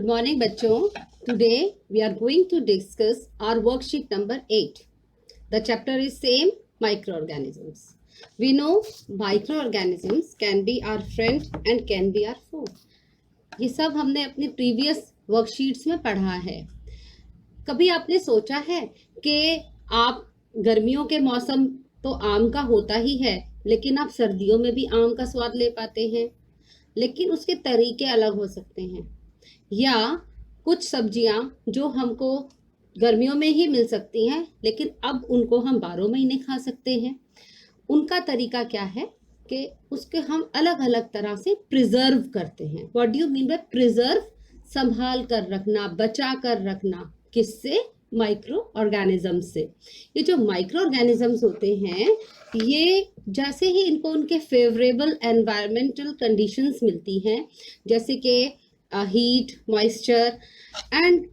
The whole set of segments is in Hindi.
Good morning, बच्चों. Today we are going to discuss our worksheet number 8. The chapter is same, microorganisms. We know microorganisms can be our friend and can be our foe. ये सब हमने अपने previous worksheets में पढ़ा है. कभी आपने सोचा है कि आप गर्मियों के मौसम तो आम का होता ही है, लेकिन आप सर्दियों में भी आम का स्वाद ले पाते हैं, लेकिन उसके तरीके अलग हो सकते हैं. या कुछ सब्जियां जो हमको गर्मियों में ही मिल सकती हैं, लेकिन अब उनको हम 12 महीने खा सकते हैं. उनका तरीका क्या है कि उसके हम अलग अलग तरह से प्रिजर्व करते हैं. What do you mean by preserve? संभाल कर रखना, बचा कर रखना. किससे? माइक्रो ऑर्गेनिज्म से. ये जो माइक्रो ऑर्गेनिजम्स होते हैं, ये जैसे ही इनको उनके फेवरेबल एनवायरमेंटल कंडीशंस मिलती हैं, जैसे कि हीट, मॉइस्चर एंड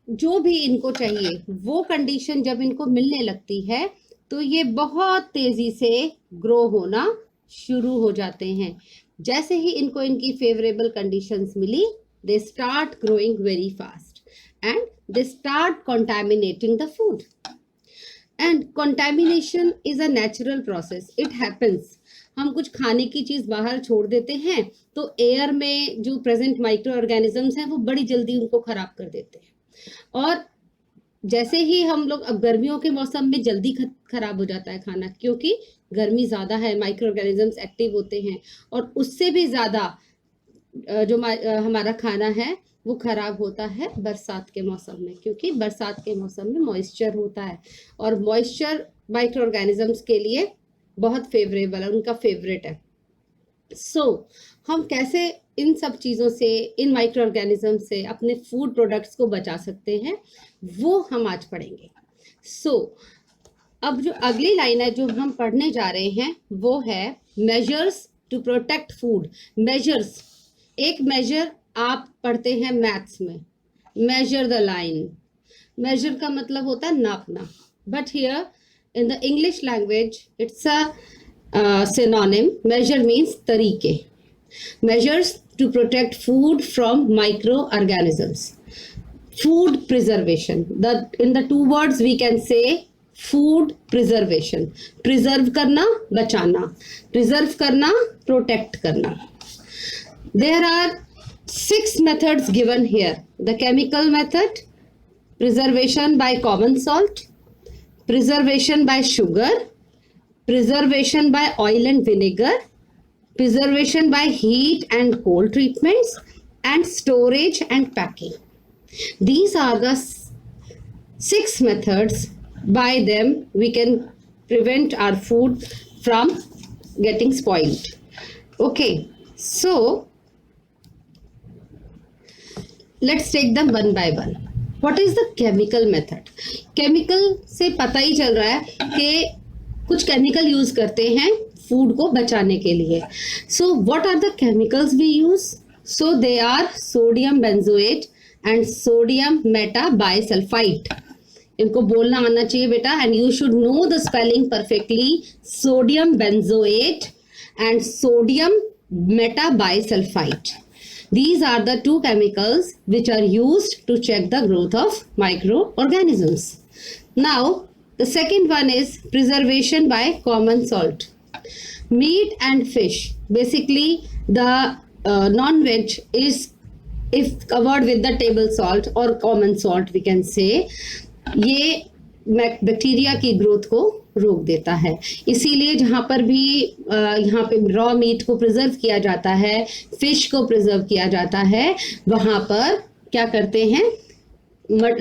जो भी इनको चाहिए वो कंडीशन जब इनको मिलने लगती है, तो ये बहुत तेजी से ग्रो होना शुरू हो जाते हैं. जैसे ही इनको इनकी फेवरेबल कंडीशंस मिली, they start growing very fast and they start contaminating the food. And contamination is a natural process. It happens. हम कुछ खाने की चीज बाहर छोड़ देते हैं तो एयर में जो प्रेजेंट माइक्रो ऑर्गेनिजम्स हैं वो बड़ी जल्दी उनको खराब कर देते हैं. और जैसे ही हम लोग, अब गर्मियों के मौसम में जल्दी खराब हो जाता है खाना, क्योंकि गर्मी ज्यादा है, माइक्रो ऑर्गेनिजम्स एक्टिव होते हैं, और उससे भी ज्यादा जो हमारा खाना है वो खराब होता है बरसात के मौसम में, क्योंकि बरसात के मौसम में मॉइस्चर होता है और मॉइस्चर माइक्रो ऑर्गेनिजम्स के लिए बहुत फेवरेबल है, उनका फेवरेट है. सो हम कैसे इन सब चीज़ों से, इन माइक्रो ऑर्गेनिज्म से अपने फूड प्रोडक्ट्स को बचा सकते हैं, वो हम आज पढ़ेंगे. सो अब जो अगली लाइन है जो हम पढ़ने जा रहे हैं वो है measures to protect food. Measures, एक मेजर आप पढ़ते हैं मैथ्स में, मेजर द लाइन. मेजर का मतलब होता है नापना, but here in the English language it's a synonym. Measure means तरीके. Measures to protect food from microorganisms. Food preservation, in the two words we can say food preservation. Preserve करना, बचाना. प्रिजर्व करना, प्रोटेक्ट करना. There are 6 methods given here. The chemical method, preservation by common salt, preservation by sugar, preservation by oil and vinegar, preservation by heat and cold treatments, and storage and packing. These are the 6 methods. By them we can prevent our food from getting spoiled. Okay, so let's take them one by one. What is the chemical method? Chemical से पता ही चल रहा है कि कुछ केमिकल यूज करते हैं फूड को बचाने के लिए. So what are the chemicals we use? So they are sodium benzoate and sodium metabisulfite. इनको बोलना आना चाहिए बेटा, and you should know the spelling perfectly. Sodium benzoate and sodium metabisulfite. These are the two chemicals which are used to check the growth of microorganisms. Now, the second one is preservation by common salt. Meat and fish, basically the non-veg is, if covered with the table salt or common salt we can say, ये बैक्टीरिया की ग्रोथ को रोक देता है. इसीलिए जहाँ पर भी यहाँ पे रॉ मीट को प्रिजर्व किया जाता है, फिश को प्रिजर्व किया जाता है, वहाँ पर क्या करते हैं,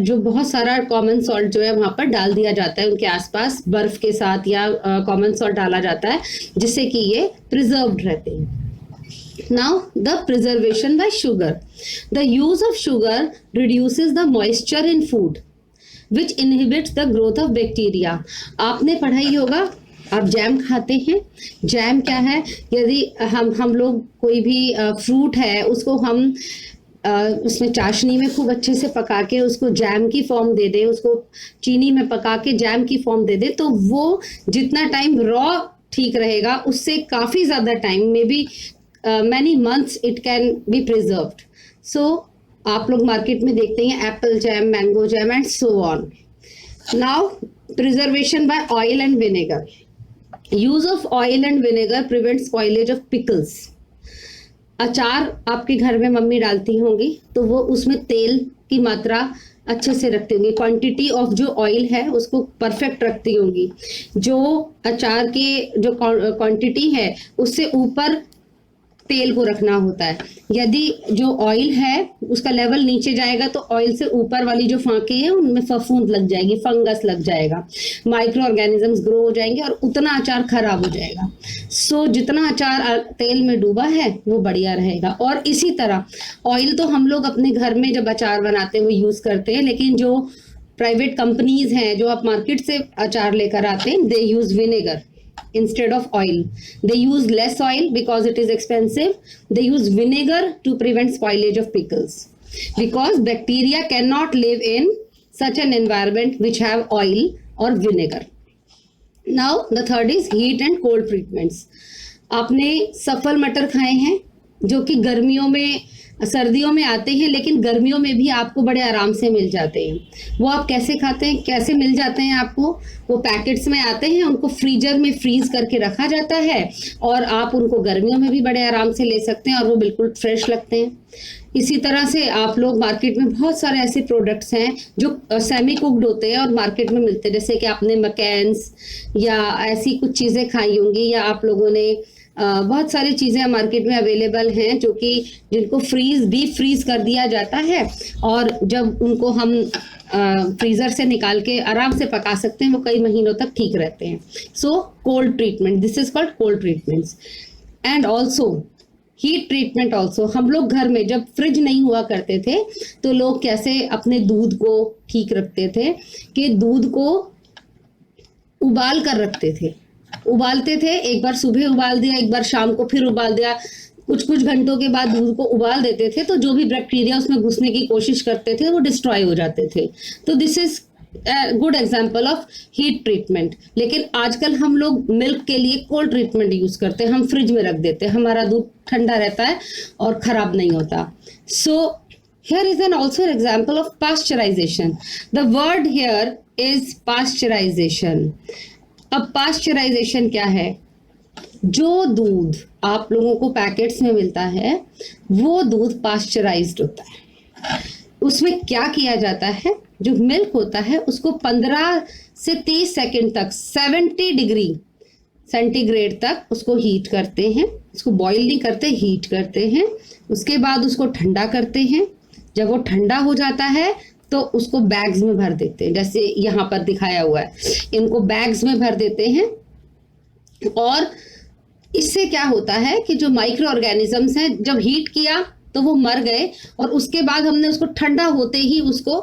जो बहुत सारा कॉमन सॉल्ट जो है वहाँ पर डाल दिया जाता है, उनके आसपास बर्फ के साथ या कॉमन सॉल्ट डाला जाता है, जिससे कि ये प्रिजर्व्ड रहते हैं. Now the preservation by sugar. The use of sugar reduces the moisture in food, which inhibits the growth of bacteria. आपने पढ़ा ही होगा, आप जैम खाते हैं. जैम क्या है? यदि हम लोग कोई भी फ्रूट है उसको हम उसमें चाशनी में खूब अच्छे से पका के उसको जैम की फॉर्म दे दें, उसको चीनी में पका के जैम की फॉर्म दे दें, तो वो जितना टाइम रॉ ठीक रहेगा उससे काफ़ी ज़्यादा time, may be many months it can be preserved. So आप लोग मार्केट में देखते हैं apple jam, mango jam and so on. Now preservation by oil and vinegar. Use of oil and vinegar prevent spoilage of pickles. अचार आपके घर में मम्मी डालती होंगी तो वो उसमें तेल की मात्रा अच्छे से रखती होंगी, क्वांटिटी ऑफ जो ऑयल है उसको परफेक्ट रखती होंगी. जो अचार के जो क्वांटिटी है उससे ऊपर तेल को रखना होता है. यदि जो ऑयल है उसका लेवल नीचे जाएगा तो ऑयल से ऊपर वाली जो फांके हैं उनमें फफूंद लग जाएगी, फंगस लग जाएगा, माइक्रो ऑर्गेनिजम्स ग्रो हो जाएंगे और उतना अचार खराब हो जाएगा. सो जितना अचार तेल में डूबा है वो बढ़िया रहेगा. और इसी तरह ऑयल तो हम लोग अपने घर में जब अचार बनाते हैं वो यूज करते हैं, लेकिन जो प्राइवेट कंपनीज हैं जो आप मार्केट से अचार लेकर आते हैं, they use vinegar instead of oil. They use less oil because it is expensive. They use vinegar to prevent spoilage of pickles, because bacteria cannot live in such an environment which have oil or vinegar. Now the third is heat and cold treatments. आपने सफल मटर खाए हैं जो कि गर्मियों में सर्दियों में आते हैं लेकिन गर्मियों में भी आपको बड़े आराम से मिल जाते हैं. वो आप कैसे खाते हैं, कैसे मिल जाते हैं आपको? वो पैकेट्स में आते हैं, उनको फ्रीजर में फ्रीज करके रखा जाता है और आप उनको गर्मियों में भी बड़े आराम से ले सकते हैं और वो बिल्कुल फ्रेश लगते हैं. इसी तरह से आप लोग मार्केट में बहुत सारे ऐसे प्रोडक्ट्स हैं जो सेमी कुक्ड होते हैं और मार्केट में मिलते हैं, जैसे कि आपने मकैन्स या ऐसी कुछ चीज़ें खाई होंगी, या आप लोगों ने बहुत सारी चीज़ें मार्केट में अवेलेबल हैं जो कि जिनको डीप फ्रीज कर दिया जाता है और जब उनको हम फ्रीजर से निकाल के आराम से पका सकते हैं, वो कई महीनों तक ठीक रहते हैं. So cold treatment, this is called cold treatments. And also heat treatment also. हम लोग घर में जब फ्रिज नहीं हुआ करते थे तो लोग कैसे अपने दूध को ठीक रखते थे कि दूध को उबाल कर रखते थे, उबालते थे, एक बार सुबह उबाल दिया, एक बार शाम को फिर उबाल दिया, कुछ घंटों के बाद दूध को उबाल देते थे तो जो भी बैक्टीरिया उसमें घुसने की कोशिश करते थे वो डिस्ट्रॉय हो जाते थे. तो this is good example of heat treatment. लेकिन आजकल हम लोग मिल्क के लिए कोल्ड ट्रीटमेंट यूज करते हैं, हम फ्रिज में रख देते हैं, हमारा दूध ठंडा रहता है और खराब नहीं होता. सो here is an also an example of pasteurization. The word here is pasteurization. अब पास्चराइजेशन क्या है? जो दूध आप लोगों को पैकेट्स में मिलता है वो दूध पास्चराइज्ड होता है. उसमें क्या किया जाता है, जो मिल्क होता है उसको 15 से 30 सेकंड तक 70 डिग्री सेंटीग्रेड तक उसको हीट करते हैं. उसको बॉईल नहीं करते, हीट करते हैं. उसके बाद उसको ठंडा करते हैं. जब वो ठंडा हो जाता है तो उसको बैग्स में भर देते हैं, जैसे यहाँ पर दिखाया हुआ है. इनको बैग्स में भर देते हैं और इससे क्या होता है कि जो माइक्रो ऑर्गेनिजम्स हैं जब हीट किया तो वो मर गए और उसके बाद हमने उसको ठंडा होते ही उसको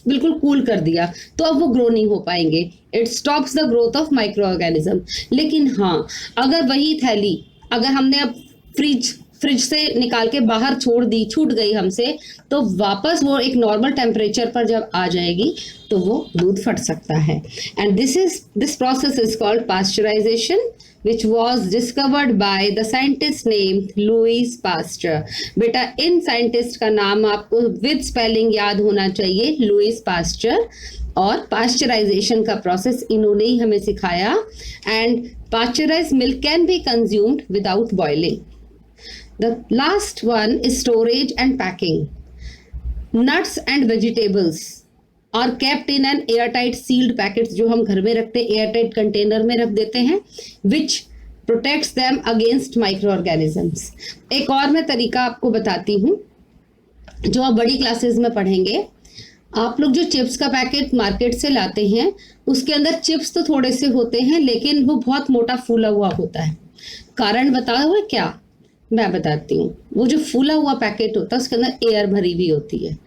बिल्कुल कूल कर दिया तो अब वो ग्रो नहीं हो पाएंगे. It stops the growth of micro organism. लेकिन हाँ, अगर वही थैली अगर हमने अब फ्रिज से निकाल के बाहर छोड़ दी, छूट गई हमसे, तो वापस वो एक नॉर्मल टेम्परेचर पर जब आ जाएगी तो वो दूध फट सकता है. And this process is called pasteurisation, which was discovered by the scientist named Louis Pasteur. बेटा इन साइंटिस्ट का नाम आपको विद स्पेलिंग याद होना चाहिए, लुईस पास्चर. और पास्चराइजेशन का प्रोसेस इन्होंने ही हमें सिखाया. And pasteurized milk can be consumed without boiling. The last one is storage and packing. Nuts and vegetables are kept in an airtight sealed packets, जो हम घर में रखते हैं airtight container में रख देते हैं, which protects them against microorganisms. एक और मैं तरीका आपको बताती हूँ जो आप बड़ी क्लासेस में पढ़ेंगे. आप लोग जो चिप्स का पैकेट मार्केट से लाते हैं उसके अंदर चिप्स तो थोड़े से होते हैं लेकिन वो बहुत मोटा फूला हुआ होता है. कारण बताओ हुआ क्या? मैं बताती हूँ. वो जो फूला हुआ पैकेट होता है उसके अंदर एयर भरी हुई होती है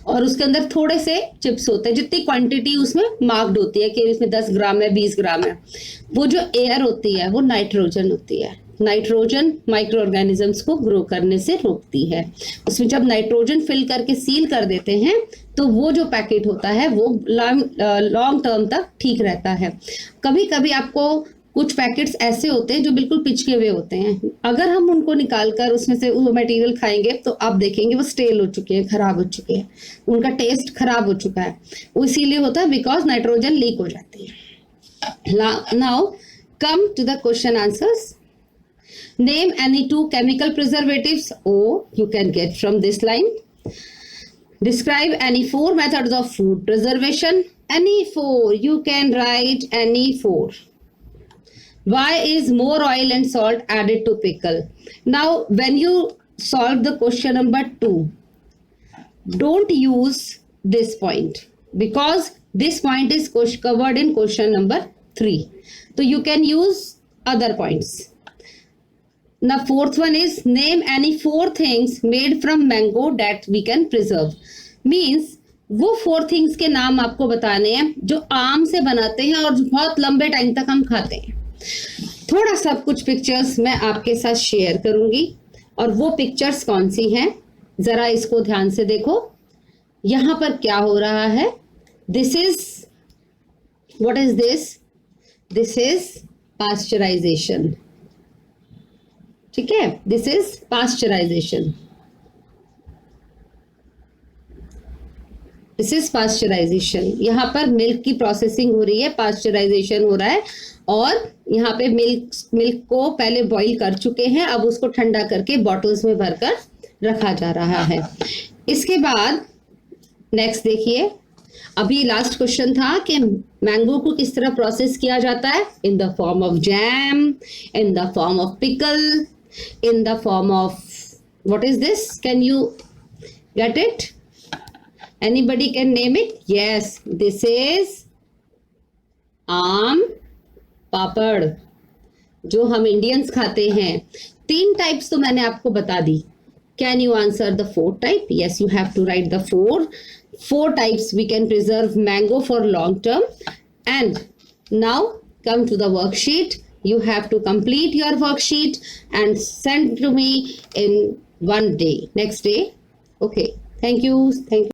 और उसके अंदर थोड़े से चिप्स होते हैं. जितनी क्वांटिटी उसमें मार्क्ड होती है कि इसमें 10 ग्राम है, 20 ग्राम है. वो जो एयर होती है वो नाइट्रोजन होती है. नाइट्रोजन माइक्रो ऑर्गेनिजम्स को ग्रो करने से रोकती है. उसमें जब नाइट्रोजन फिल करके सील कर देते हैं तो वो जो पैकेट होता है वो लॉन्ग टर्म तक ठीक रहता है. कभी कभी आपको कुछ पैकेट्स ऐसे होते हैं जो बिल्कुल पिचके हुए होते हैं, अगर हम उनको निकाल कर उसमें से वो मटेरियल खाएंगे तो आप देखेंगे वो स्टेल हो चुके हैं, खराब हो चुके हैं, उनका टेस्ट खराब हो चुका है। वो इसीलिए होता है बिकॉज नाइट्रोजन लीक हो जाती है। Now come to the question answers. Name any two chemical preservatives. You can get from this line. Describe any four methods of food preservation. Any four. You can write any four. Why is more oil and salt added to pickle? Now, when you solve the question number 2, don't use this point because this point is covered in question number 3. So you can use other points. The fourth one is name any 4 things made from mango that we can preserve. Means वो 4 things के नाम आपको बताने हैं जो आम से बनाते हैं और बहुत लंबे टाइम तक हम खाते हैं। थोड़ा सा कुछ पिक्चर्स मैं आपके साथ शेयर करूंगी और वो पिक्चर्स कौन सी हैं जरा इसको ध्यान से देखो। यहाँ पर क्या हो रहा है? This is what is this? This is pasteurisation. ठीक है, this is pasteurisation. This is pasteurisation. यहाँ पर मिल्क की प्रोसेसिंग हो रही है, पास्चराइजेशन हो रहा है और यहाँ पे मिल्क को पहले बॉईल कर चुके हैं, अब उसको ठंडा करके बॉटल्स में भरकर रखा जा रहा है। इसके बाद नेक्स्ट देखिए, अभी लास्ट क्वेश्चन था कि मैंगो को किस तरह प्रोसेस किया जाता है? In the form of jam, in the form of pickle, in the form of what is this? Can you get it? Anybody can name it? Yes, this is आम पापड़ जो हम इंडियंस खाते हैं। 3 टाइप्स तो मैंने आपको बता दी। Can you answer the 4th type? Yes, you have to write the 4 types we can preserve mango for long term. And now come to the worksheet. You have to complete your worksheet and send to me in one day, next day. Okay. Thank you.